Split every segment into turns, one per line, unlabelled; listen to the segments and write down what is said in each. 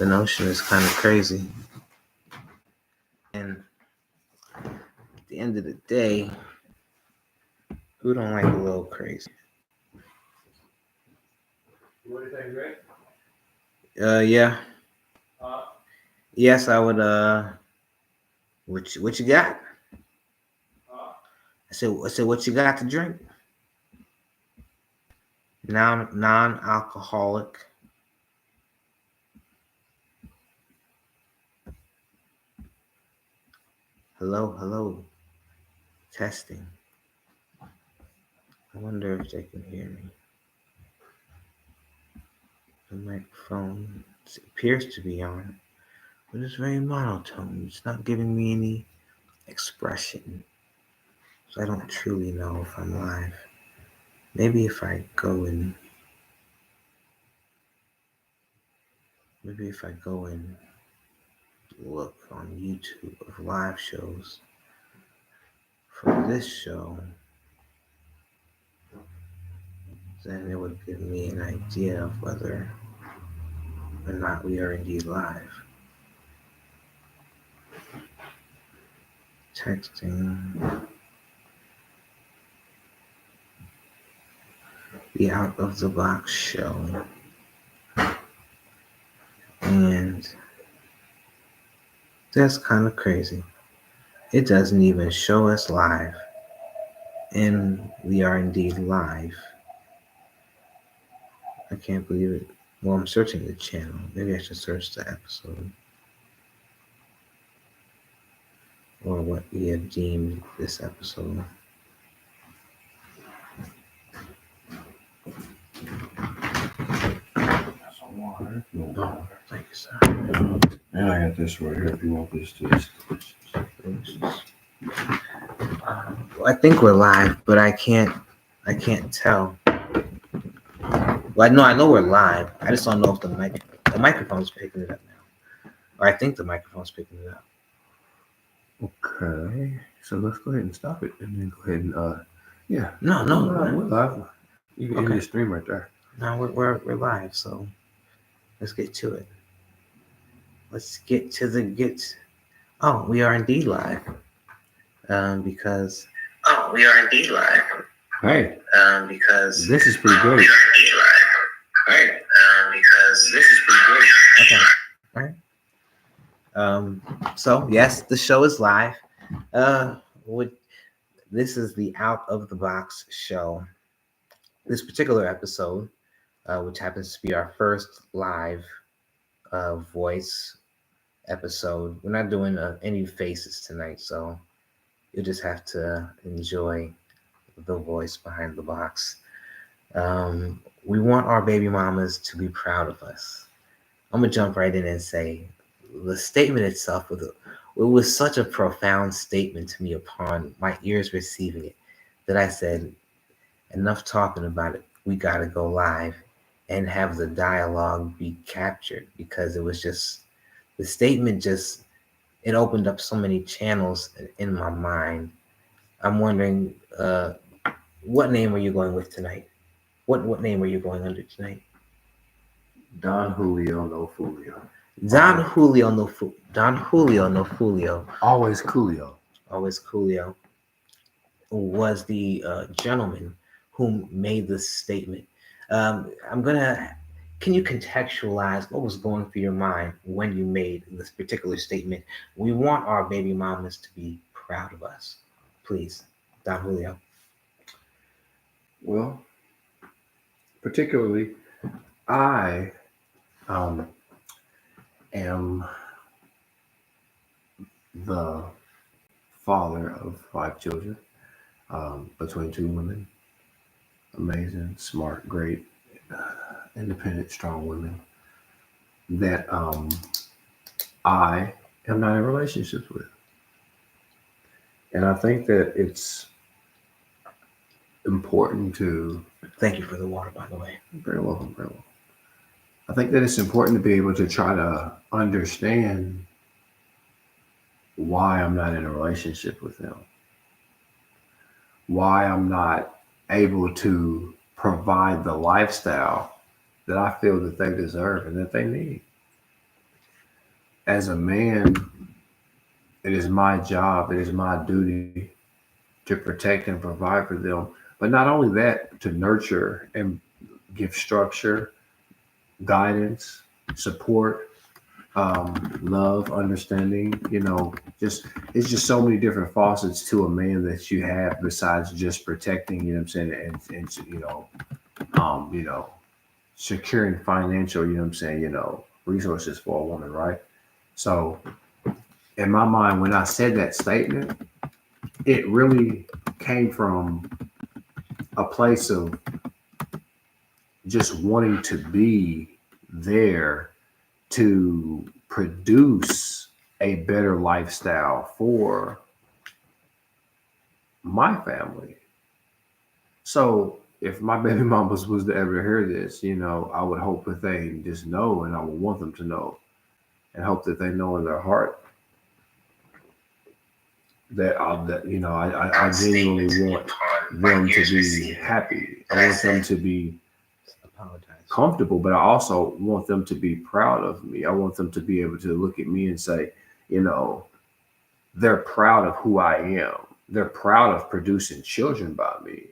The notion is kind of crazy. And at the end of the day, who don't like a little crazy?
What do you think, Greg?
Yeah. Yes, I would. What you got? I said, what you got to drink? Non-alcoholic. Hello. Testing. I wonder if they can hear me. The microphone appears to be on, but it's very monotone. It's not giving me any expression. So I don't truly know if I'm live. Maybe if I go and look on YouTube of live shows for this show, then it would give me an idea of whether or not we are indeed live. Texting. The Out of the Box show. And that's kind of crazy. It doesn't even show us live. And we are indeed live. I can't believe it. Well, I'm searching the channel. Maybe I should search the episode. Or what we have deemed this episode.
Water.
Oh, thank you, sir.
And I got this right here if you want this to.
I think we're live, but I can't tell. Well, I know we're live. I just don't know if the microphone's picking it up now. Or I think the microphone's picking it up.
Okay, so let's go ahead and stop it, and then go ahead and yeah.
No,
we're live. You can end the stream right there.
No, we're live, so let's get to it. Let's get to the get. Oh, we are indeed live. Because we are indeed live.
Hey.
Because
this is pretty great.
We are indeed live. Right. Because this is pretty great. Okay. All right. So yes, the show is live. This is the Out of the Box show. This particular episode, which happens to be our first live voice episode. We're not doing any faces tonight, so you'll just have to enjoy the voice behind the box. We want our baby mamas to be proud of us. I'm gonna jump right in and say the statement itself was such a profound statement to me upon my ears receiving it that I said, enough talking about it. We gotta go live and have the dialogue be captured, because it was just the statement it opened up so many channels in my mind. I'm wondering, what name are you going with tonight? What name are you going under tonight?
Don Julio no Fulio.
Don Julio no Fulio.
Always Coolio.
Always Coolio was the gentleman who made this statement. Can you contextualize what was going through your mind when you made this particular statement? We want our baby mamas to be proud of us. Please, Don Julio.
Well, particularly, I am the father of 5 children, between 2 women. Amazing, smart, great, independent, strong women that I am not in relationships with. And I think that it's important to...
Thank you for the water, by the way.
Very welcome, very welcome. I think that it's important to be able to try to understand why I'm not in a relationship with them. Why I'm not able to provide the lifestyle that I feel that they deserve and that they need. as a man, it is my job, it is my duty to protect and provide for them. But not only that, to nurture and give structure, guidance, support, love, understanding. Just it's just so many different facets to a man that you have besides just protecting. You know what I'm saying, and um, you know, securing financial. You know what I'm saying. Resources for a woman, right? So in my mind, when I said that statement, it really came from a place of just wanting to be there to produce a better lifestyle for my family. So if my baby mamas was to ever hear this, I would hope that they just know, and I would want them to know, and hope that they know in their heart that I genuinely want them to be happy. I want them to be
Apologize.
comfortable, but I also want them to be proud of me. I want them to be able to look at me and say, you know, they're proud of who I am. They're proud of producing children by me.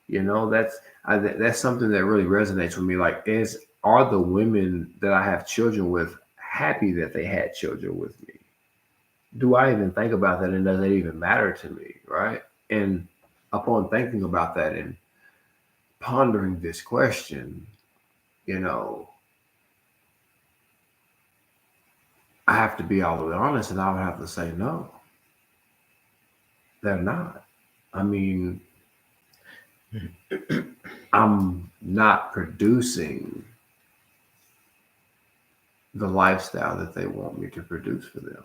That's something that really resonates with me. Like, are the women that I have children with happy that they had children with me? Do I even think about that, and does it even matter to me, right? And upon thinking about that and pondering this question, you know, I have to be all the way honest, and I would have to say no, they're not. I mean, I'm not producing the lifestyle that they want me to produce for them.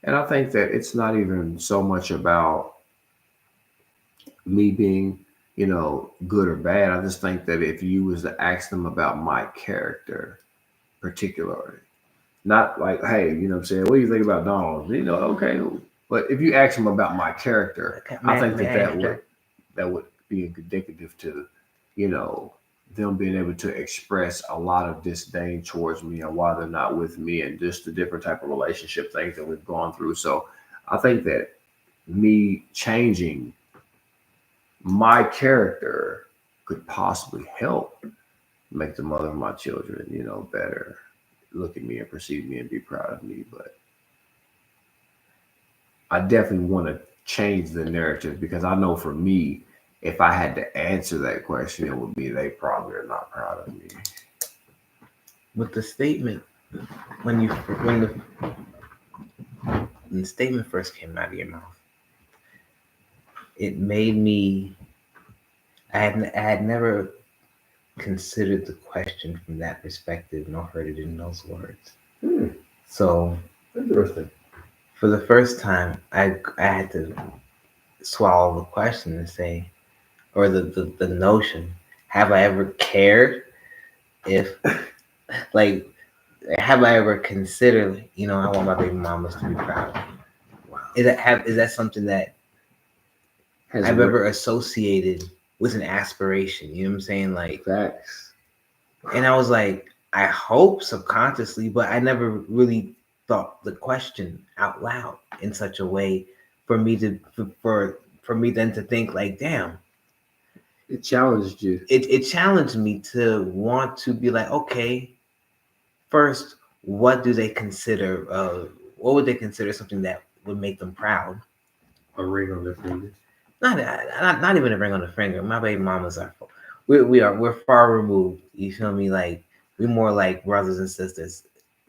And I think that it's not even so much about me being, good or bad. I just think that if you was to ask them about my character, particularly, not like, hey, what I'm saying, what do you think about Donald? Okay. But if you ask them about my character,
Okay,
I think
may
that
I
that would be indicative to, you know, them being able to express a lot of disdain towards me and why they're not with me and just the different type of relationship things that we've gone through. So I think that me changing my character could possibly help make the mother of my children, better look at me and perceive me and be proud of me. But I definitely want to change the narrative because I know for me, if I had to answer that question, it would be they probably are not proud of me.
with the statement when you when the, when the statement first came out of your mouth, it made me. I had never considered the question from that perspective, nor heard it in those words.
Hmm,
So
interesting.
for the first time, I had to swallow the question and say, or the notion, have I ever cared if, like, have I ever considered, I want my baby mamas to be proud of me?
Wow.
Is that something that
Has
I've
re-
ever associated with an aspiration? You know what I'm saying? Like,
Facts.
and I was like, I hope subconsciously, but I never really thought the question out loud in such a way for me to for me then to think like, damn,
It challenged you.
it challenged me to want to be like, okay, first, what do they consider? What would they consider something that would make them proud?
A ring on their finger.
Not even a ring on the finger. My baby mamas are. We're far removed. You feel me? Like we're more like brothers and sisters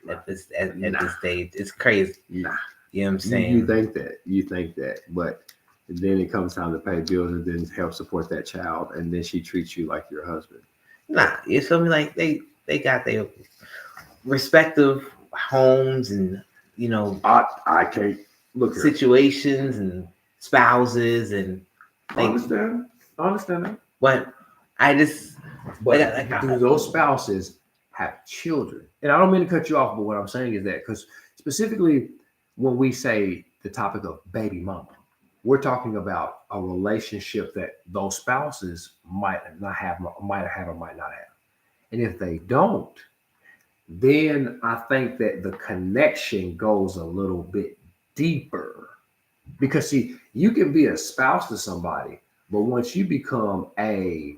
Nah,
at
nah,
this stage. It's crazy.
nah.
You know what I'm
You
saying?
think that. You think that. But then it comes time to pay bills and then help support that child. And then she treats you like your husband.
Nah, you feel me? Like they got their respective homes and you know
I can't look here.
situations and spouses and
I
like
understand. I understand that.
but I just
But do those spouses have children? And I don't mean to cut you off, but what I'm saying is that because specifically when we say the topic of baby mama, we're talking about a relationship that those spouses might not have, might have or might not have. And if they don't, then I think that the connection goes a little bit deeper. Because see, you can be a spouse to somebody, but once you become a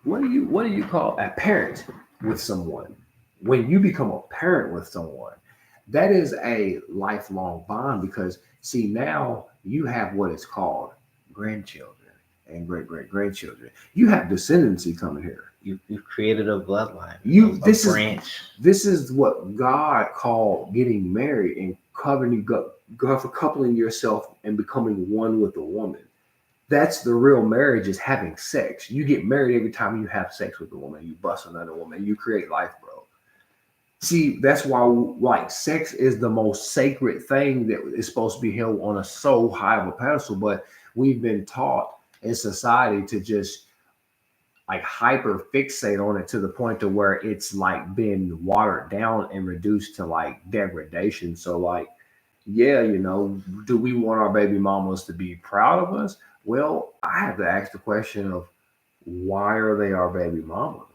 what do you call a parent with someone? When you become a parent with someone, that is a lifelong bond because see now you have what is called grandchildren and great grandchildren. You have descendancy coming here.
You've created a bloodline,
You
a branch.
this is what God called getting married and God for coupling yourself and becoming one with a woman. That's the real marriage is having sex. You get married every time you have sex with a woman. You bust another woman. You create life, bro. See, that's why like sex is the most sacred thing that is supposed to be held on a so high of a pedestal. But we've been taught in society to just like hyper fixate on it to the point to where it's like been watered down and reduced to like degradation. So like, yeah, do we want our baby mamas to be proud of us? Well, I have to ask the question of why are they our baby mamas?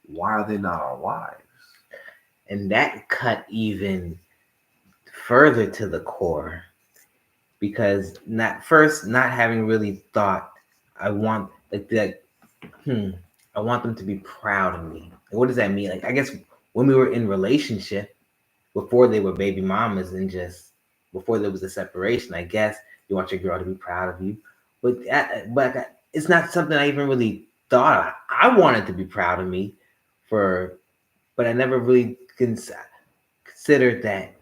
Why are they not our wives?
And that cut even further to the core because not having really thought I want like I want them to be proud of me. What does that mean? Like I guess when we were in relationship before they were baby mamas and just before there was a separation, I guess you want your girl to be proud of you. But it's not something I even really thought. I wanted to be proud of me for, but I never really considered that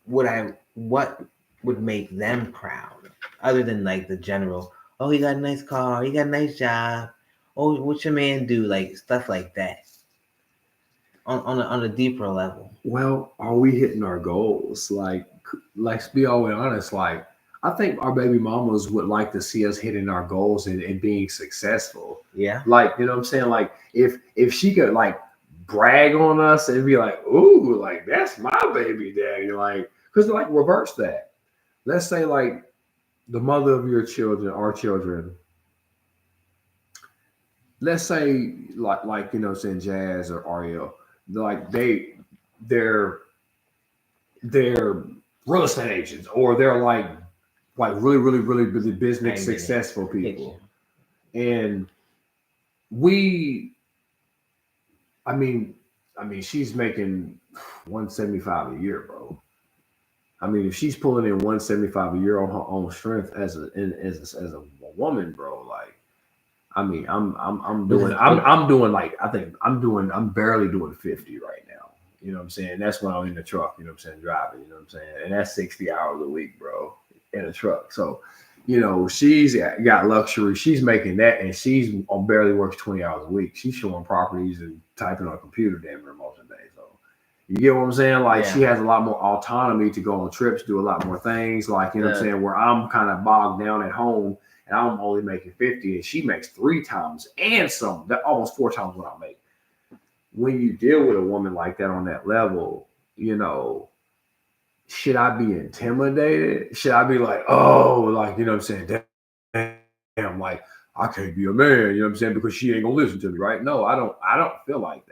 what would make them proud other than like the general, oh, he got a nice car, he got a nice job, oh, what your man do, like stuff like that on a deeper level.
Well, are we hitting our goals? Like to be always honest, like I think our baby mamas would like to see us hitting our goals and being successful.
Yeah.
Like, you know what I'm saying? Like if she could like brag on us and be like, ooh, like that's my baby daddy, like because like reverse that. Let's say like the mother of your children, our children, let's say like what I'm saying Jazz or Ariel, like they're they're real estate agents or they're like really
I
business
get it.
successful
Picture.
people. And we I mean she's making 175 a year, bro. I mean if she's pulling in 175 a year on her own strength as a woman, bro, like I mean, I'm doing like I think I'm barely doing 50 right now. You know what I'm saying? That's when I'm in the truck, you know what I'm saying, driving, you know what I'm saying? And that's 60 hours a week, bro, in a truck. So, she's got luxury. She's making that and she's on barely works 20 hours a week. She's showing properties and typing on a computer damn near most of the day. So you get what I'm saying? Like she
Yeah.
has a lot more autonomy to go on trips, do a lot more things. Like, you know what I'm
The
saying? Where I'm kind of bogged down at home and I'm only making 50 and she makes three times and some that almost four times what I make. When you deal with a woman like that on that level, should I be intimidated? Should I be like, oh, like, you know what I'm saying? Damn, like I can't be a man, you know what I'm saying? Because she ain't gonna listen to me, right? No, I don't feel like that.